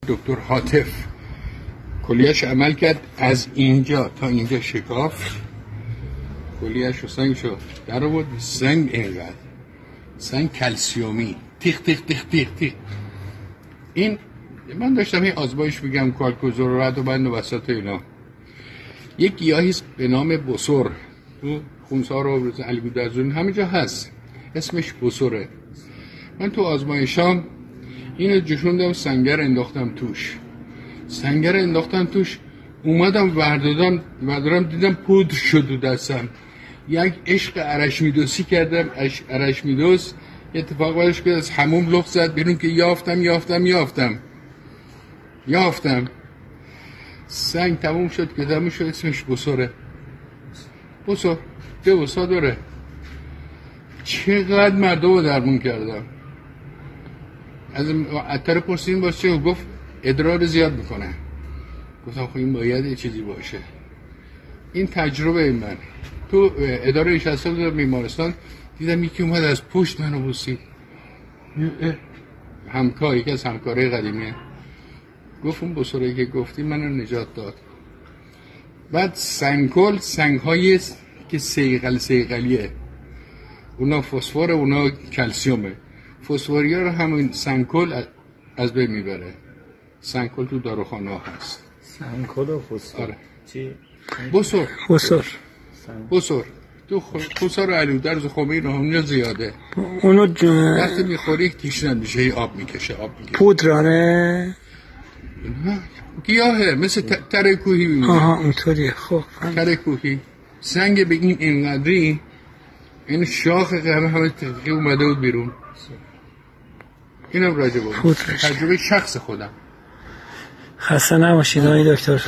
دکتر حاطف کلیهش عمل کرد، از اینجا تا اینجا شکافت، کلیهش رو سنگ شد در آورد. سنگ اینقدر سنگ کلسیومی تیخ تیخ تیخ تیخ تیخ. این من داشتم این آزمایش میگم کالکوزور و رد و بند و وسط اینا. یک گیاهی به نام بسر تو خونسار و علی بودرزون همینجا هست، اسمش بسره. من تو آزمایشام اینو جشوندم، سنگر انداختم توش، اومدم وردادم دیدم پودر شد و دستم. یک عشق ارشمیدوسی کردم. ارشمیدس اتفاق بعدش که از حموم لخت زد بیرون که یافتم سنگ تموم شد که تموم شد. اسمش بسره. بسر دوسا داره. چقدر مردم رو درمون کردم. از عطار پرسیدیم باشه چه؟ گفت ادرار زیاد میکنه. گفتم خب این باید یه چیزی باشه. این تجربه من تو اداره نشسته بودم بیمارستان، دیدم یکی اومد از پشت منو بوسید. یکی از همکارای قدیمیه. گفت اون بسره که گفتی منو نجات داد. بعد سنگ‌های که سیقلیه، اونا فسفر، اونا کلسیومه. فسفوریا رو همین سنگکل از بین میبره. سنگکل تو داروخانه ها هست. سنگکل و فسفر. آره. چی؟ بسر تو خسار علی درز خمین رو همینجا زیاده. اونو وقتی میخوری تشنه میشه، آب میکشه. پودرانه؟ گیاهه مثل تره کوهی میمونه. اونطوریه. خب تره کوهی سنگ به این اینقدری، این شاخ همه تقیقی اومده بود بیرون. اینم راجع به تجربه شخص خودم. خسته نباشید آقای دکتر.